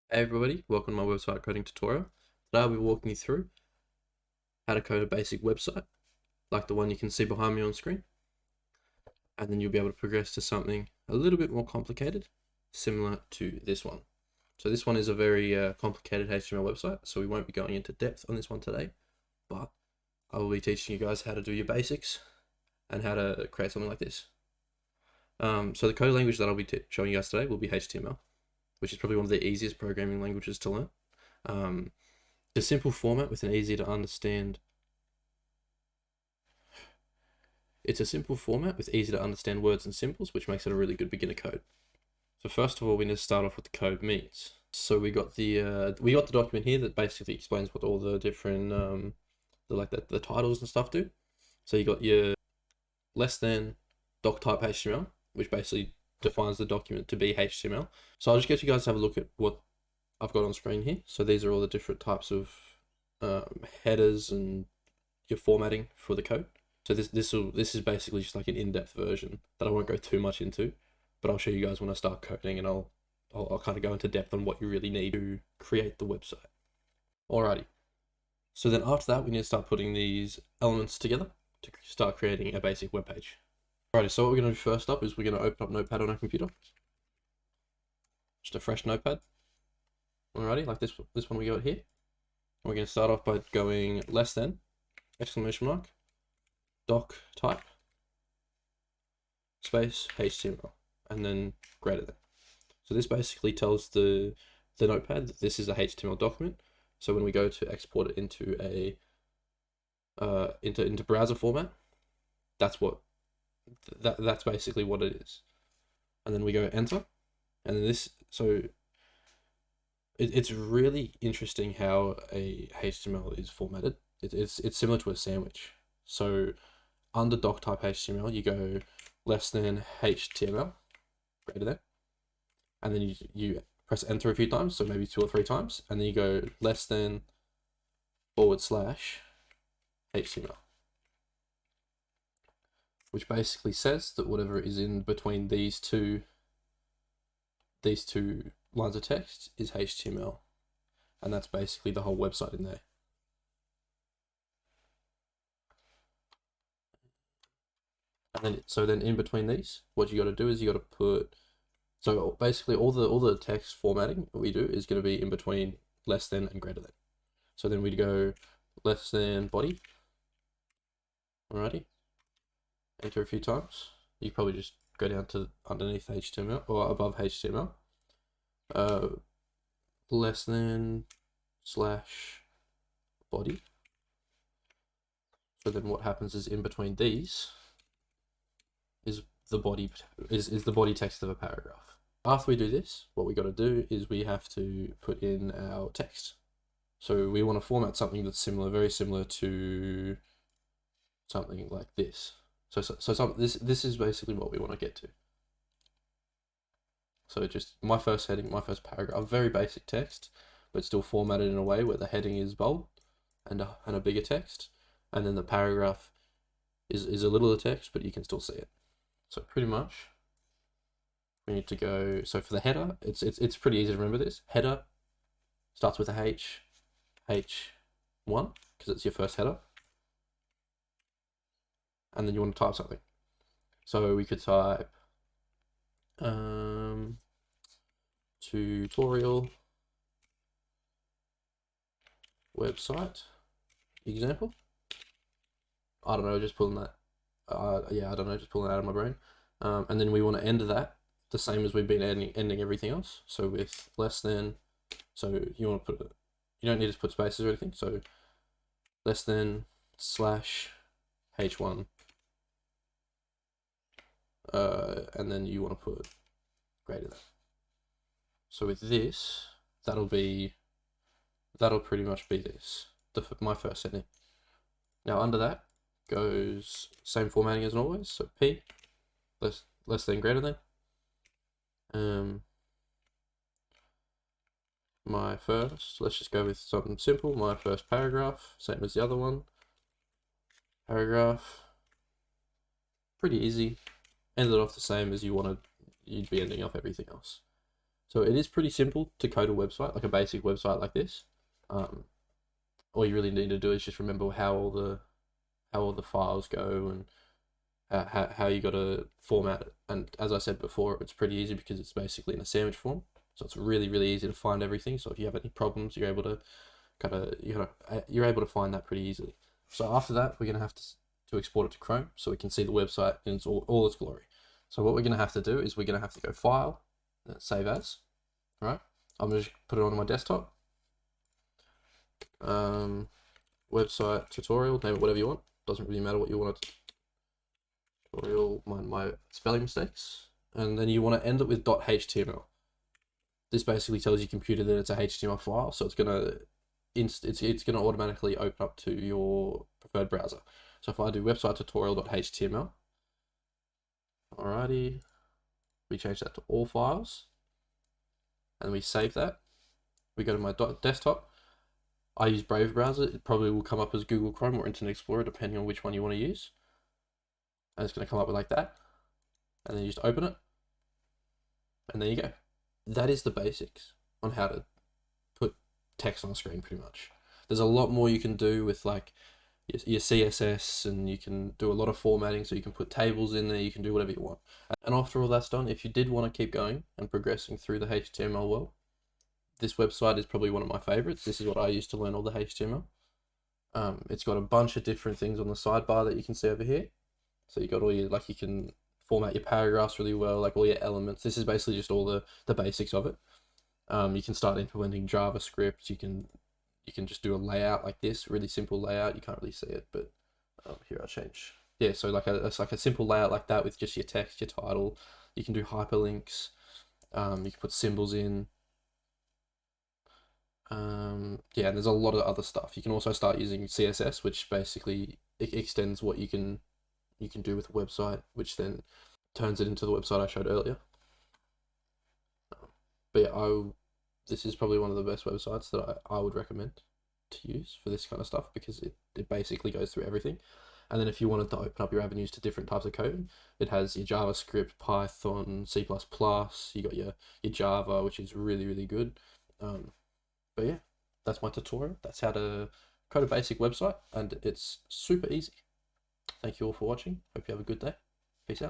Hey everybody, welcome to my website coding tutorial. Today I'll be walking you through how to code a basic website, like the one you can see behind me on screen, and then you'll be able to progress to something a little bit more complicated, similar to this one. So this one is a very complicated HTML website, so we won't be going into depth on this one today, but I will be teaching you guys how to do your basics and how to create something like this. So the code language that I'll be showing you guys today will be HTML, which is probably one of the easiest programming languages to learn. A simple format with an easy to understand. It's a simple format with easy to understand words and symbols, which makes it a really good beginner code. So first of all, we need to start off what the code means. So we got the document here that basically explains what all the different the titles and stuff do. So you got your less than doc type HTML, which basically defines the document to be HTML. So I'll just get you guys to have a look at what I've got on screen here. So these are all the different types of headers and your formatting for the code. So this is basically just like an in-depth version that I won't go too much into, but I'll show you guys when I start coding, and I'll kind of go into depth on what you really need to create the website. Alrighty. So then after that, we need to start putting these elements together to start creating a basic web page. Alrighty, so what we're going to do first up is we're going to open up Notepad on our computer. Just a fresh Notepad. Alrighty, like this one we got here. We're going to start off by going less than, exclamation mark, doc type, space, HTML, and then greater than. So this basically tells the Notepad that this is a HTML document. So when we go to export it into a into browser format, that's basically what it is. And then we go enter, and then this. So it's really interesting how a HTML is formatted. It's similar to a sandwich. So under doc type HTML, you go less than HTML, greater than, and then you press enter a few times, so maybe 2 or 3 times, and then you go less than / HTML, which basically says that whatever is in between these two lines of text is HTML, and that's basically the whole website in there. And then in between these, what you got to do is you got to put, so basically all the text formatting that we do is going to be in between less than and greater than. So then we'd go less than body. Alrighty. Enter a few times. You probably just go down to underneath HTML or above HTML. Less than / body. So then what happens is in between these is the body text of a paragraph. After we do this, what we got to do is we have to put in our text. So we want to format something that's similar, very similar to something like this. This is basically what we want to get to. So just my first heading, my first paragraph, very basic text, but still formatted in a way where the heading is bold and a bigger text, and then the paragraph is a littler text, but you can still see it. So pretty much we need to go. So for the header, it's pretty easy to remember this. Header starts with a H1 because it's your first header, and then you want to type something. So we could type tutorial website example. I don't know, just pulling that. Yeah, I don't know, just pulling it out of my brain. And then we want to end that the same as we've been ending everything else. So with less than, so you want to put, you don't need to put spaces or anything. So less than / H1. And then you want to put greater than. So with this, that'll pretty much be this, my first setting. Now under that goes same formatting as always. So P, less than, greater than. My first, let's just go with something simple. My first paragraph, same as the other one. Paragraph, pretty easy. Ended off the same as you'd be ending off everything else. So it is pretty simple to code a website, like a basic website like this. All you really need to do is just remember how all the files go and how you got to format it. And as I said before, it's pretty easy because it's basically in a sandwich form. So it's really, really easy to find everything. So if you have any problems, you're able to you're able to find that pretty easily. So after that, we're gonna have to export it to Chrome so we can see the website in all its glory. So what we're gonna have to do is we're gonna have to go File, Save As. All right, I'm gonna just put it on my desktop. Website tutorial, name it whatever you want. Doesn't really matter what you want it. Tutorial, mind my spelling mistakes, and then you want to end it with .html. This basically tells your computer that it's a HTML file, so it's gonna automatically open up to your preferred browser. So if I do website tutorial.html, alrighty, we change that to all files, and we save that. We go to my desktop. I use Brave browser. It probably will come up as Google Chrome or Internet Explorer, depending on which one you want to use. And it's going to come up with like that. And then you just open it. And there you go. That is the basics on how to put text on a screen, pretty much. There's a lot more you can do with like your CSS, and you can do a lot of formatting, so you can put tables in there, you can do whatever you want. And after all that's done, if you did want to keep going and progressing through the HTML world, this website is probably one of my favorites. This is what I used to learn all the HTML. It's got a bunch of different things on the sidebar that you can see over here. So you got all your, like, you can format your paragraphs really well, like all your elements. This is basically just all the basics of it. You can start implementing JavaScript. You can just do a layout like this, really simple layout. You can't really see it, but here I'll change. Yeah, so it's like a simple layout like that with just your text, your title. You can do hyperlinks. You can put symbols in. Yeah, and there's a lot of other stuff. You can also start using CSS, which basically extends what you can do with a website, which then turns it into the website I showed earlier. But yeah, this is probably one of the best websites that I would recommend to use for this kind of stuff, because it basically goes through everything. And then if you wanted to open up your avenues to different types of coding, it has your JavaScript, Python, C++, you got your Java, which is really, really good. But yeah, that's my tutorial. That's how to code a basic website, and it's super easy. Thank you all for watching. Hope you have a good day. Peace out.